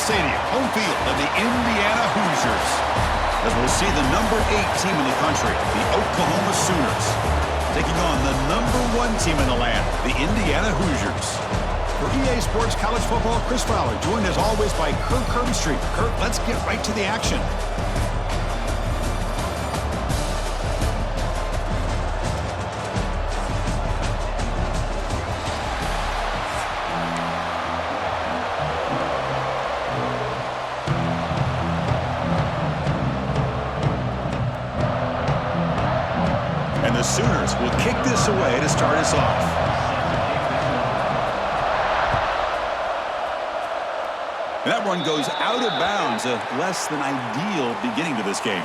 Stadium, home field of the Indiana Hoosiers. As we'll see the number 8 team in the country, the Oklahoma Sooners, taking on the number 1 team in the land, the Indiana Hoosiers. For EA Sports College Football, Chris Fowler, joined as always by Kirk Herbstreit. Kirk, let's get right to the action. And the Sooners will kick this away to start us off. And that one goes out of bounds, a less than ideal beginning to this game.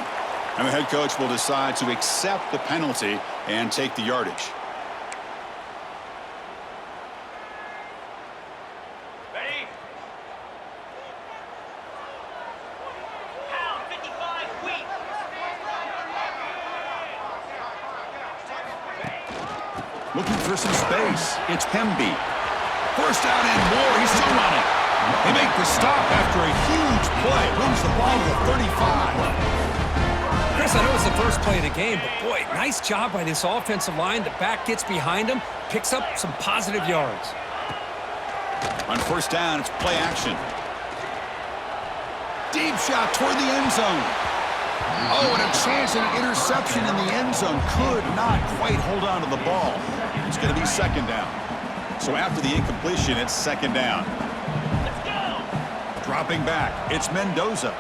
And the head coach will decide to accept the penalty and take the yardage. Ready? Pound 55 weak. Looking for some space. It's Hemby. First down and more. He's still running. They make the stop after a huge play. Wins the ball to the 35. Chris, I know it's the first play of the game, but boy, nice job by this offensive line. The back gets behind him, picks up some positive yards. On first down, it's play action. Deep shot toward the end zone. Oh, and a chance at an interception in the end zone. Could not quite hold on to the ball. It's going to be second down. So after the incompletion, it's second down. Let's go. Dropping back, it's Mendoza.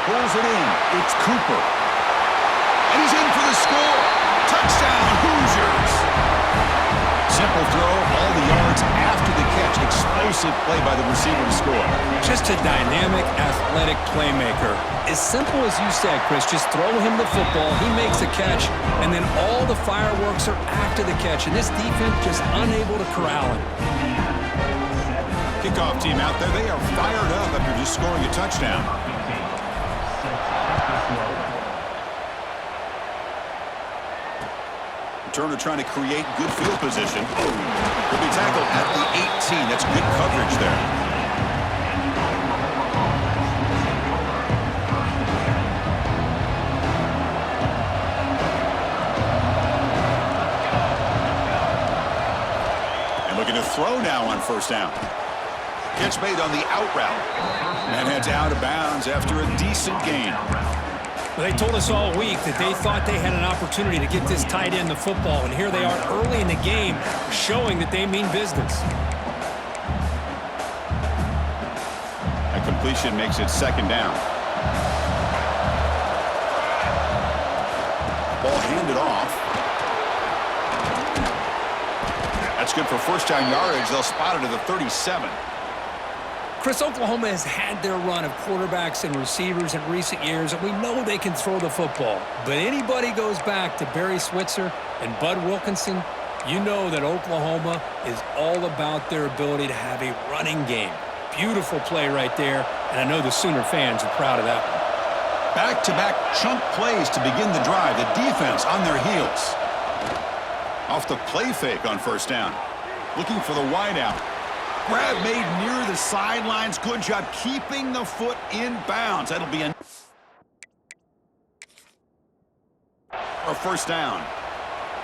Pulls it in, it's Cooper. And he's in for the score. Touchdown, Hoosiers. Simple throw, all the yards after the catch. Explosive play by the receiver to score. Just a dynamic, athletic playmaker. As simple as you said, Chris, just throw him the football, he makes the catch, and then all the fireworks are after the catch, and this defense just unable to corral him. Kickoff team out there, they are fired up after just scoring a touchdown. Turner trying to create good field position. He'll be tackled at the 18. That's good coverage there. And looking to throw now on first down. Catch made on the out route. And heads out of bounds after a decent gain. Well, they told us all week that they thought they had an opportunity to get this tight end the football, and here they are early in the game showing that they mean business. A completion makes it second down. Ball handed off. That's good for first down yardage. They'll spot it at the 37. Chris, Oklahoma has had their run of quarterbacks and receivers in recent years, and we know they can throw the football. But anybody goes back to Barry Switzer and Bud Wilkinson, you know that Oklahoma is all about their ability to have a running game. Beautiful play right there, and I know the Sooner fans are proud of that one. Back-to-back chunk plays to begin the drive. The defense on their heels. Off the play fake on first down. Looking for the wideout. Grab made near the sidelines. Good job keeping the foot in bounds. That'll be a first down.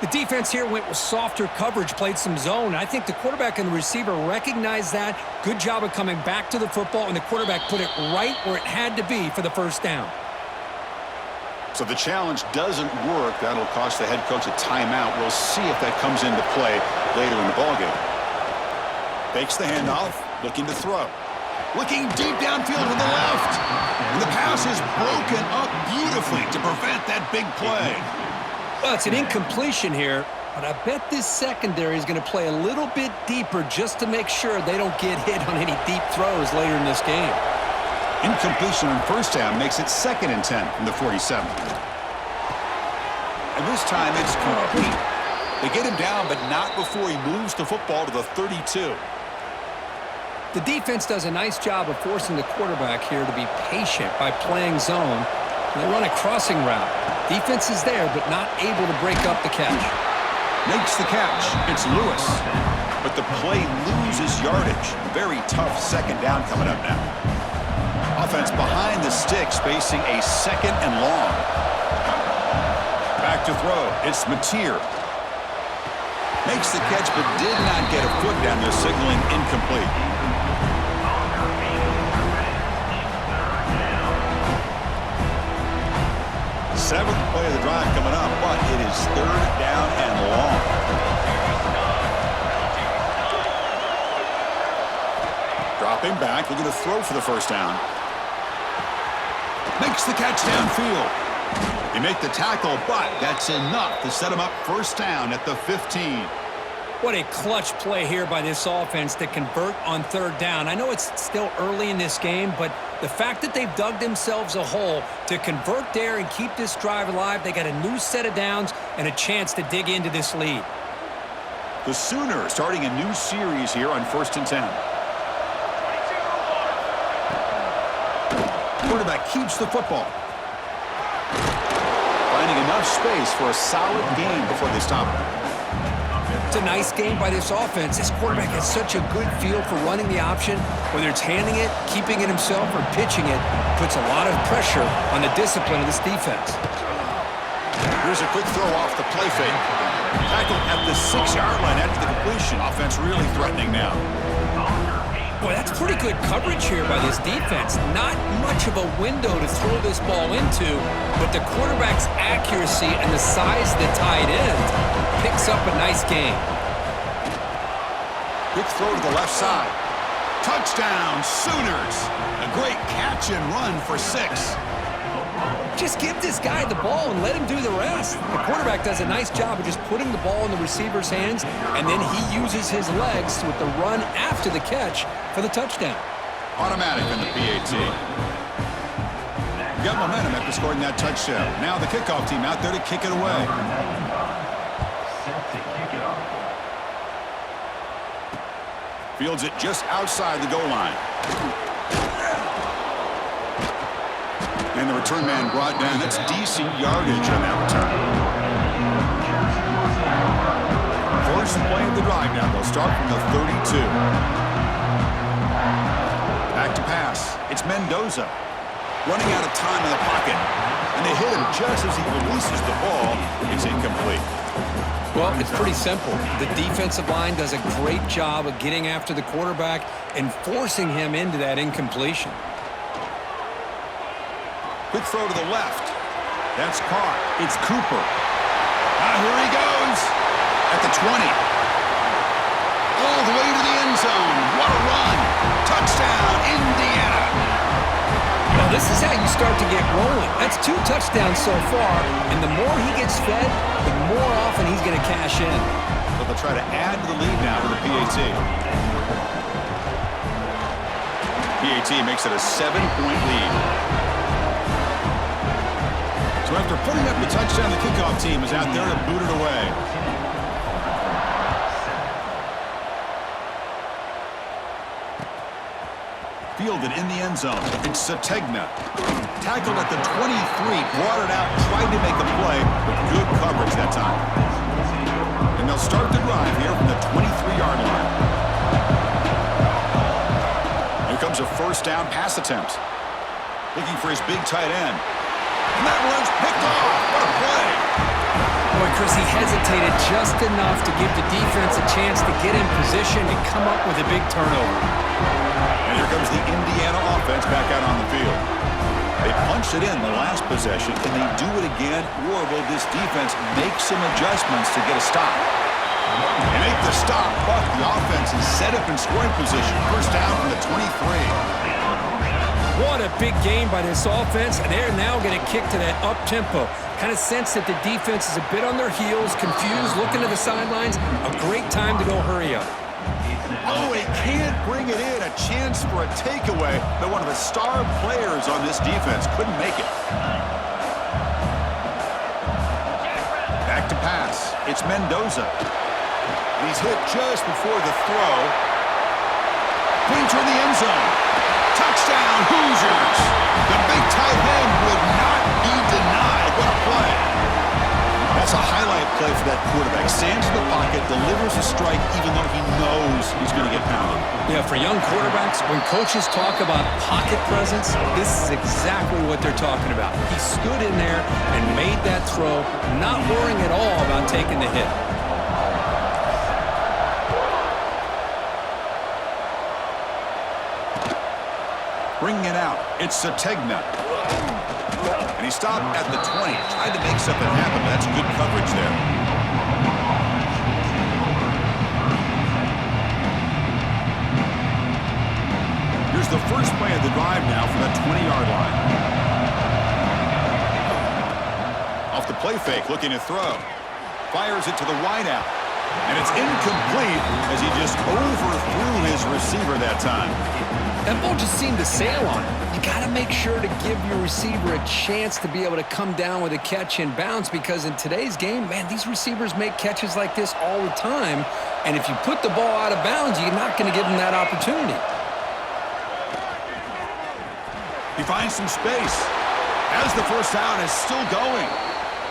The defense here went with softer coverage, played some zone. I think the quarterback and the receiver recognized that. Good job of coming back to the football, and the quarterback put it right where it had to be for the first down. So the challenge doesn't work. That'll cost the head coach a timeout. We'll see if that comes into play later in the ballgame. Fakes the handoff, looking to throw. Looking deep downfield to the left. And the pass is broken up beautifully to prevent that big play. Well, it's an incompletion here, but I bet this secondary is going to play a little bit deeper just to make sure they don't get hit on any deep throws later in this game. Incompletion on first down makes it 2nd and 10 from the 47. And this time it's complete. They get him down, but not before he moves the football to the 32. The defense does a nice job of forcing the quarterback here to be patient by playing zone. And they run a crossing route. Defense is there, but not able to break up the catch. Makes the catch. It's Lewis. but the play loses yardage. Very tough second down coming up now. Offense behind the sticks facing a second and long. Back to throw. It's Mateer. Makes the catch but did not get a foot down there, signaling incomplete. Seventh play of the drive coming up, but it is third down and long. Dropping back, looking to throw for the first down. Makes the catch downfield. They make the tackle, but that's enough to set him up first down at the 15. What a clutch play here by this offense to convert on third down. I know it's still early in this game, but the fact that they've dug themselves a hole to convert there and keep this drive alive, they got a new set of downs and a chance to dig into this lead. The Sooners starting a new series here on 1st and 10. Quarterback keeps the football. Finding enough space for a solid gain before they stop him. It's a nice game by this offense. This quarterback has such a good feel for running the option. Whether it's handing it, keeping it himself, or pitching it, puts a lot of pressure on the discipline of this defense. Here's a quick throw off the play fake. Tackled at the 6-yard line after the completion. Offense really threatening now. Boy, that's pretty good coverage here by this defense. Not much of a window to throw this ball into, but the quarterback's accuracy and the size of the tight end picks up a nice game. Quick throw to the left side. Touchdown, Sooners. A great catch and run for 6. Just give this guy the ball and let him do the rest. The quarterback does a nice job of just putting the ball in the receiver's hands, and then he uses his legs with the run after the catch for the touchdown. Automatic in the PAT. Got momentum after scoring that touchdown. Now the kickoff team out there to kick it away. Fields it just outside the goal line. And the return man brought down. That's decent yardage on that return. First play of the drive now. They'll start from the 32. Back to pass. It's Mendoza. Running out of time in the pocket. And they hit him just as he releases the ball. It's incomplete. Well, it's pretty simple. The defensive line does a great job of getting after the quarterback and forcing him into that incompletion. Quick throw to the left. That's caught. It's Cooper. Here he goes. At the 20. All the way to the end zone. What a run. Touchdown, Indiana. Now, this is how you start to get rolling. That's 2 touchdowns so far, and the more he gets fed, the more often he's going to cash in. So they'll try to add to the lead now to the PAT. PAT makes it a 7-point lead. So after putting up the touchdown, the kickoff team is out there to boot it away. Fielded in the end zone. It's Sategna. Tackled at the 23, brought it out, tried to make a play, but good coverage that time. And they'll start the drive here from the 23-yard line. Here comes a first down pass attempt. Looking for his big tight end. And that one's picked off. What a play. Boy, Chris, he hesitated just enough to give the defense a chance to get in position and come up with a big turnover. And here comes the Indiana offense back out on the field. They punched it in the last possession. Can they do it again, or will this defense make some adjustments to get a stop? They make the stop, but the offense is set up in scoring position. First down from the 23. What a big game by this offense, and they're now going to kick to that up-tempo. Kind of sense that the defense is a bit on their heels, confused, looking to the sidelines. A great time to go hurry up. Oh, he can't bring it in. A chance for a takeaway, but one of the star players on this defense couldn't make it. Back to pass. It's Mendoza. He's hit just before the throw. Brings her in the end zone. Touchdown, Hoosiers. The big tight end would not be denied. What a play. That's a highlight play play for that quarterback. Stands in the pocket, delivers a strike even though he knows he's going to get pounded. Yeah, for young quarterbacks, when coaches talk about pocket presence, this is exactly what they're talking about. He stood in there and made that throw, not worrying at all about taking the hit. Bringing it out, it's Sategna. And he stopped at the 20. Tried to make something happen, but that's good coverage there. Here's the first play of the drive now from that 20-yard line. Off the play fake, looking to throw. Fires it to the wideout. And it's incomplete as he just overthrew his receiver that time. That ball just seemed to sail on him. You got to make sure to give your receiver a chance to be able to come down with a catch and bounce, because in today's game, man, these receivers make catches like this all the time. And if you put the ball out of bounds, you're not going to give them that opportunity. He finds some space. As the first down is still going.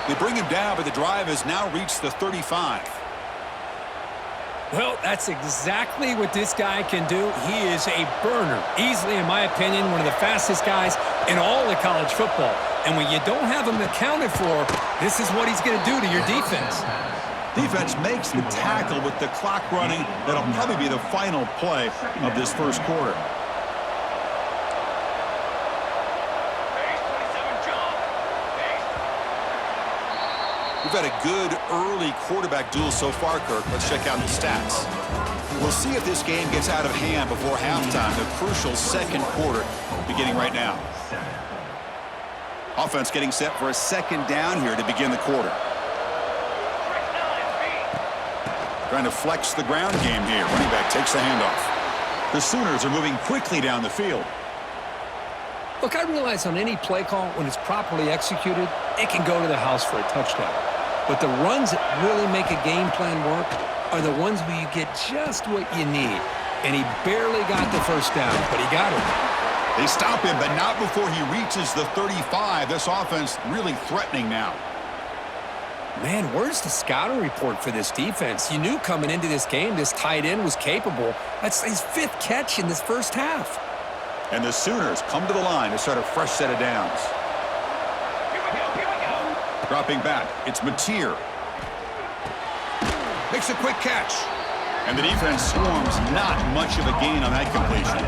They bring him down, but the drive has now reached the 35. Well, that's exactly what this guy can do. He is a burner. Easily, in my opinion, one of the fastest guys in all of college football. And when you don't have him accounted for, this is what he's going to do to your defense. Defense makes the tackle with the clock running. That'll probably be the final play of this first quarter. We've had a good early quarterback duel so far, Kirk. Let's check out the stats. We'll see if this game gets out of hand before halftime, the crucial second quarter beginning right now. Offense getting set for a second down here to begin the quarter. Trying to flex the ground game here. Running back takes the handoff. The Sooners are moving quickly down the field. Look, I realize on any play call, when it's properly executed, it can go to the house for a touchdown. But the runs that really make a game plan work are the ones where you get just what you need. And he barely got the first down, but he got it. They stop him, but not before he reaches the 35. This offense really threatening now. Man, where's the scouting report for this defense? You knew coming into this game this tight end was capable. That's his fifth catch in this first half. And the Sooners come to the line to start a fresh set of downs. Dropping back, it's Mateer. Makes a quick catch. And the defense swarms, not much of a gain on that completion.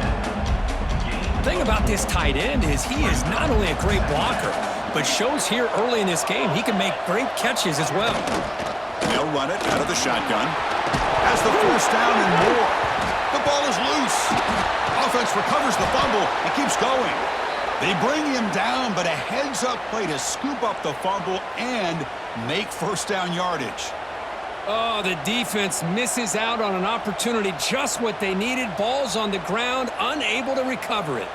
The thing about this tight end is he is not only a great blocker, but shows here early in this game he can make great catches as well. They'll run it out of the shotgun. Has the first down and more. The ball is loose. Offense recovers the fumble and keeps going. They bring him down, but a heads-up play to scoop up the fumble and make first down yardage. Oh, the defense misses out on an opportunity, just what they needed. Ball's on the ground, unable to recover it.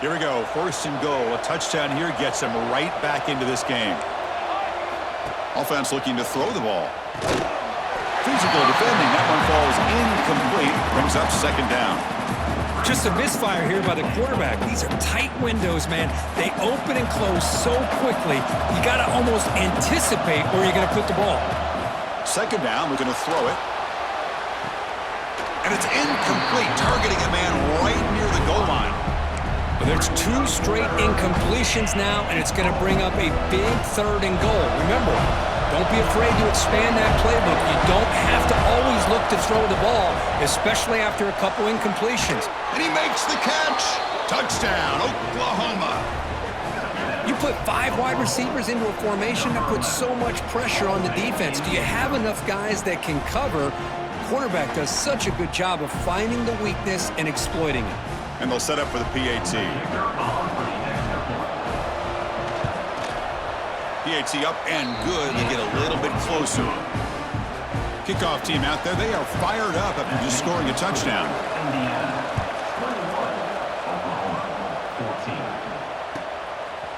Here we go, first and goal. A touchdown here gets them right back into this game. Offense looking to throw the ball. Physical defending, that one falls incomplete, brings up second down. Just a misfire here by the quarterback. These are tight windows, man. They open and close so quickly, you got to almost anticipate where you're going to put the ball. Second down, looking to throw it. And it's incomplete, targeting a man right near the goal line. But there's two straight incompletions now, and it's going to bring up a big third and goal. Remember, don't be afraid to expand that playbook. You don't have to always look to throw the ball, especially after a couple incompletions. And he makes the catch. Touchdown, Oklahoma. You put 5 wide receivers into a formation that puts so much pressure on the defense. Do you have enough guys that can cover? Quarterback does such a good job of finding the weakness and exploiting it. And they'll set up for the PAT. PAT up and good. They get a little bit closer. Kickoff team out there. They are fired up after just scoring a touchdown.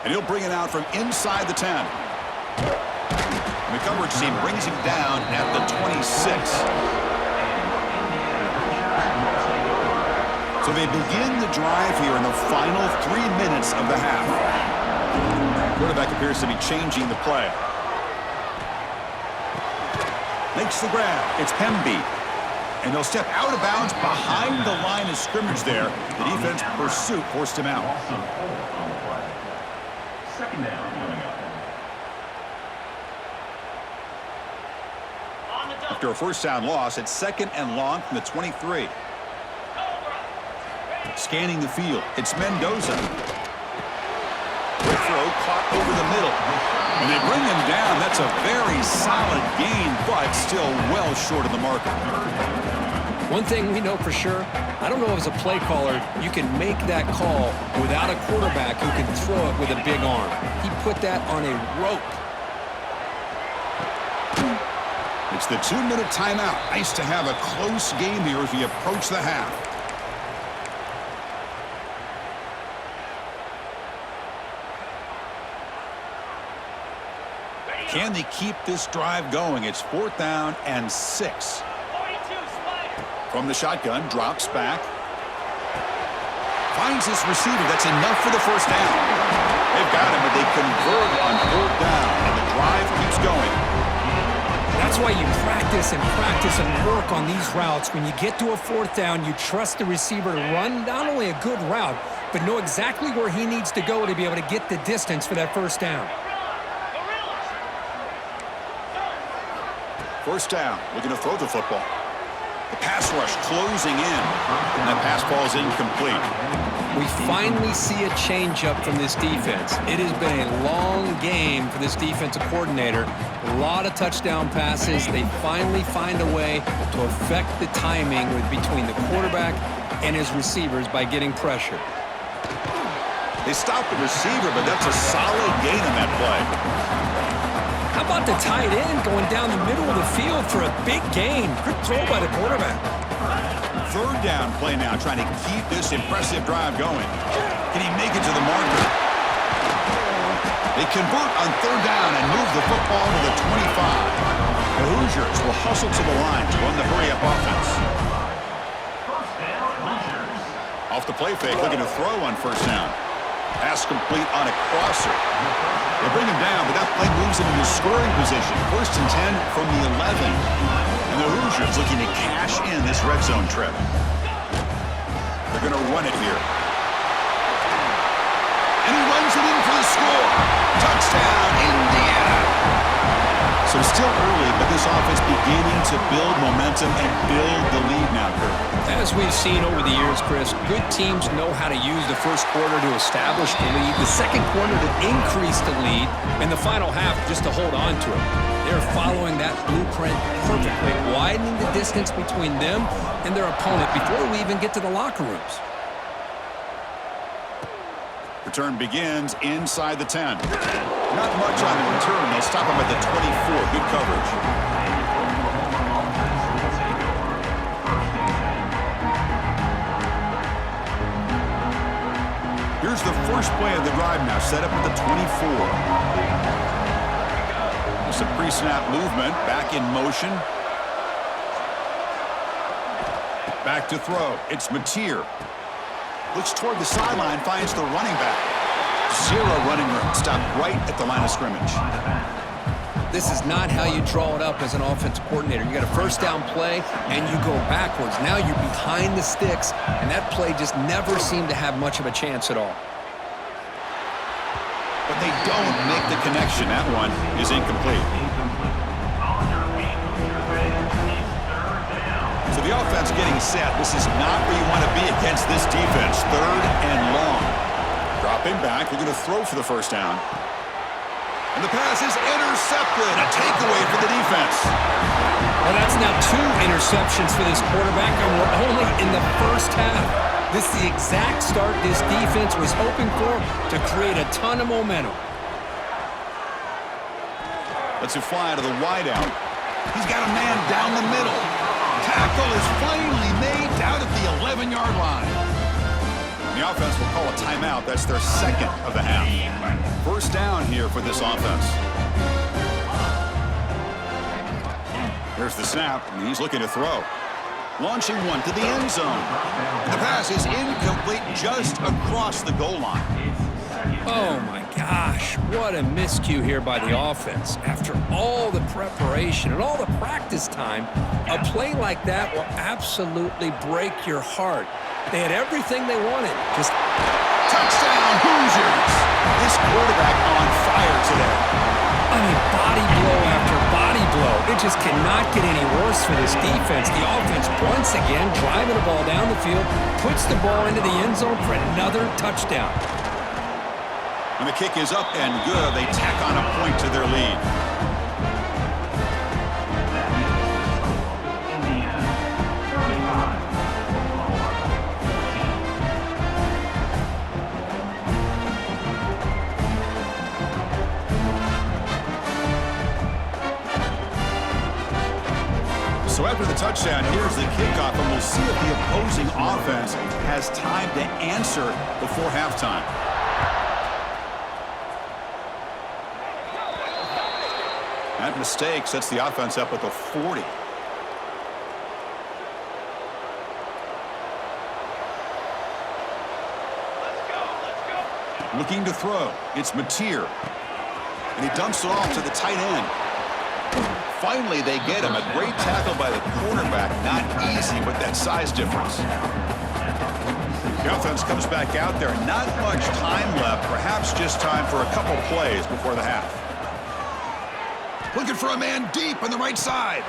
And he'll bring it out from inside the 10. And the coverage team brings him down at the 26. So they begin the drive here in the final 3 minutes of the half. Quarterback appears to be changing the play. Makes the grab. It's Hemby. And he'll step out of bounds behind the line of scrimmage there. The defense pursuit forced him out. Second down coming up. After a first down loss, it's 2nd and long from the 23. Scanning the field, it's Mendoza. Quick throw caught over the middle. When they bring him down, that's a very solid gain, but still well short of the marker. One thing we know for sure, I don't know if as a play caller you can make that call without a quarterback who can throw it with a big arm. He put that on a rope. It's the 2-minute timeout. Nice to have a close game here as we approach the half. Can they keep this drive going? It's 4th down and 6. From the shotgun, drops back. Finds his receiver. That's enough for the first down. They've got him, but they convert on 4th down, and the drive keeps going. That's why you practice and work on these routes. When you get to a 4th down, you trust the receiver to run not only a good route, but know exactly where he needs to go to be able to get the distance for that first down. First down, looking to throw the football. The pass rush closing in, and that pass ball is incomplete. We finally see a change-up from this defense. It has been a long game for this defensive coordinator. A lot of touchdown passes. They finally find a way to affect the timing between the quarterback and his receivers by getting pressure. They stop the receiver, but that's a solid gain on that play. How about the tight end going down the middle of the field for a big gain? Good throw by the quarterback. 3rd down play now, trying to keep this impressive drive going. Can he make it to the marker? They convert on 3rd down and move the football to the 25. The Hoosiers will hustle to the line to run the hurry-up offense. Off the play fake, looking to throw on 1st down. Pass complete on a crosser. They bring him down, but that play moves him into scoring position. 1st and 10 from the 11. And the Hoosiers looking to cash in this red zone trip. They're going to run it here. And he runs it in for the score. Touchdown, Indiana. So still early, but this offense beginning to build momentum and build the lead now, Kurt. As we've seen over the years, Chris, good teams know how to use the first quarter to establish the lead, the second quarter to increase the lead, and the final half just to hold on to it. They're following that blueprint perfectly, widening the distance between them and their opponent before we even get to the locker rooms. Return begins inside the 10. Not much on the return. They'll stop him at the 24. Good coverage. Here's the first play of the drive now, set up at the 24. Some pre-snap movement, back in motion. Back to throw. It's Mateer. Looks toward the sideline, finds the running back. 0 running room. Stopped right at the line of scrimmage. This is not how you draw it up as an offensive coordinator. You got a first down play, and you go backwards. Now you're behind the sticks, and that play just never seemed to have much of a chance at all. But they don't make the connection. That one is incomplete. So the offense getting set. This is not where you want to be against this defense. 3rd and long. Dropping back. They're going to throw for the first down. And the pass is intercepted. A takeaway for the defense. Well, that's now 2 interceptions for this quarterback, and we're only in the first half. This is the exact start this defense was hoping for to create a ton of momentum. Let's fly to the wideout. He's got a man down the middle. Tackle is finally made down at the 11-yard line. The offense will call a timeout. That's their 2nd of the half. First down here for this offense. Here's the snap, and he's looking to throw. Launching one to the end zone. The pass is incomplete just across the goal line. Oh, my gosh. What a miscue here by the offense. After all the preparation and all the practice time, a play like that will absolutely break your heart. They had everything they wanted. Just touchdown, Hoosiers! This quarterback on fire today. I mean, body blow after body blow. It just cannot get any worse for this defense. The offense, once again, driving the ball down the field, puts the ball into the end zone for another touchdown. And the kick is up and good. They tack on a point to their lead. So after the touchdown, here's the kickoff, and we'll see if the opposing offense has time to answer before halftime. That mistake sets the offense up with a 40. Looking to throw. It's Mateer. And he dumps it off to the tight end. Finally, they get him. A great tackle by the quarterback. Not easy with that size difference. The offense comes back out there. Not much time left. Perhaps just time for a couple plays before the half. Looking for a man deep on the right side.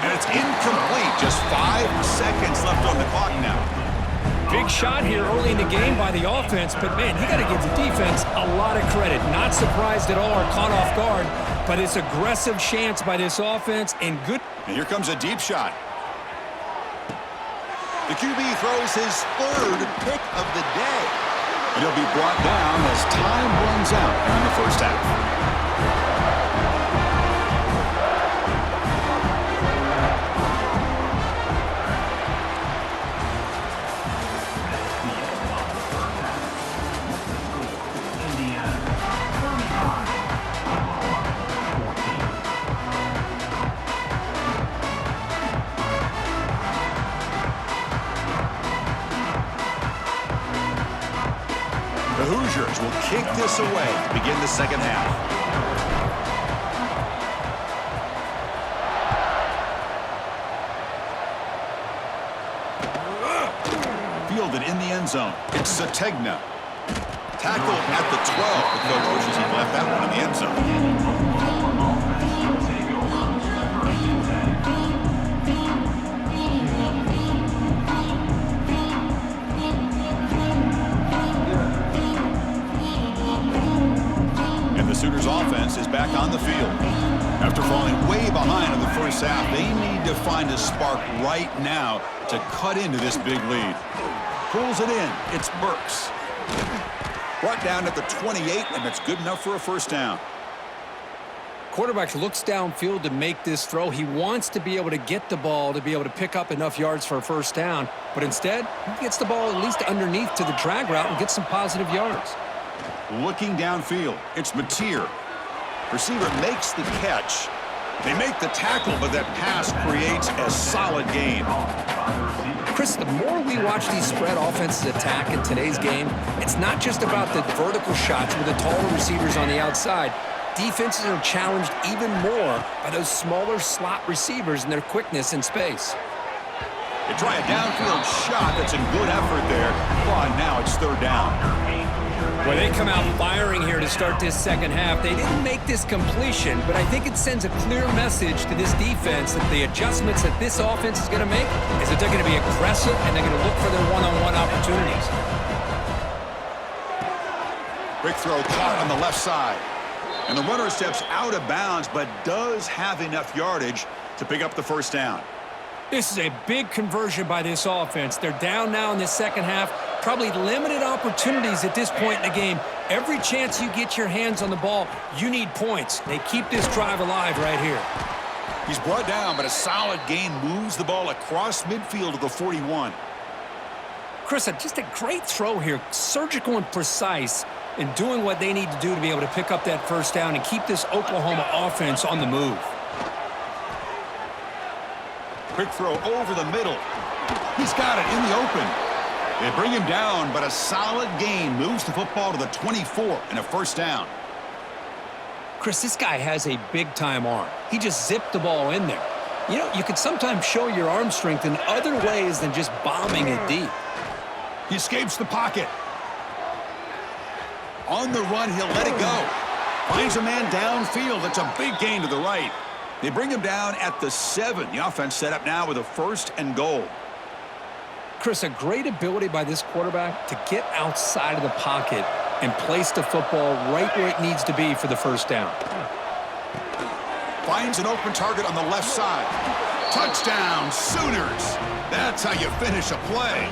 And it's incomplete. Just 5 seconds left on the clock now. Big shot here early in the game by the offense, but, man, you got to give the defense a lot of credit. Not surprised at all or caught off guard, but it's aggressive chance by this offense and good. And here comes a deep shot. The QB throws his third pick of the day. And he'll be brought down as time runs out in the first half. The Hoosiers will kick this away to begin the second half. Fielded in the end zone. It's Sategna. Tackled at the 12. The coach wishes he left that one in the end zone. The Sooners offense is back on the field. After falling way behind in the first half, they need to find a spark right now to cut into this big lead. Pulls it in. It's Burks. Brought down at the 28, and that's good enough for a first down. Quarterback looks downfield to make this throw. He wants to be able to get the ball to be able to pick up enough yards for a first down, but instead, he gets the ball at least underneath to the drag route and gets some positive yards. Looking downfield, it's Mateer. Receiver makes the catch. They make the tackle, but that pass creates a solid gain. Chris, the more we watch these spread offenses attack in today's game, it's not just about the vertical shots with the taller receivers on the outside. Defenses are challenged even more by those smaller slot receivers and their quickness in space. They try a downfield shot. That's a good effort there. But now it's third down. Well, they come out firing here to start this second half. They didn't make this completion, but I think it sends a clear message to this defense that the adjustments that this offense is going to make is that they're going to be aggressive and they're going to look for their one-on-one opportunities. Quick throw caught on the left side. And the runner steps out of bounds, but does have enough yardage to pick up the first down. This is a big conversion by this offense. They're down now in the second half. Probably limited opportunities at this point in the game. Every chance you get your hands on the ball, you need points. They keep this drive alive right here. He's brought down, but a solid gain moves the ball across midfield to the 41. Chris, just a great throw here. Surgical and precise in doing what they need to do to be able to pick up that first down and keep this Oklahoma offense on the move. Quick throw over the middle. He's got it in the open. They bring him down, but a solid gain moves the football to the 24 and a first down. Chris, this guy has a big-time arm. He just zipped the ball in there. You know, you can sometimes show your arm strength in other ways than just bombing it deep. He escapes the pocket. On the run, he'll let it go. Finds a man downfield. That's a big gain to the right. They bring him down at the 7. The offense set up now with a 1st and goal. Chris, a great ability by this quarterback to get outside of the pocket and place the football right where it needs to be for the first down. Finds an open target on the left side. Touchdown, Sooners. That's how you finish a play.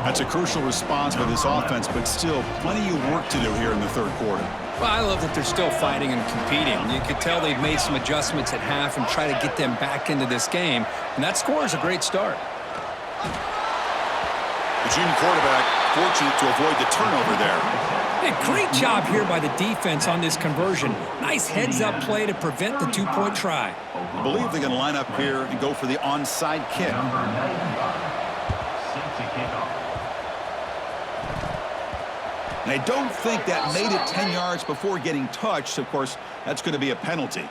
That's a crucial response by this offense, but still plenty of work to do here in the third quarter. Well, I love that they're still fighting and competing. You could tell they've made some adjustments at half and try to get them back into this game, and that score is a great start. The junior quarterback fortunate to avoid the turnover there. Hey, great job here by the defense on this conversion. Nice heads-up play to prevent the two-point try. I believe they're going to line up here and go for the onside kick. Number 95. Set to kick off. And I don't think that made it 10 yards before getting touched. Of course, that's going to be a penalty.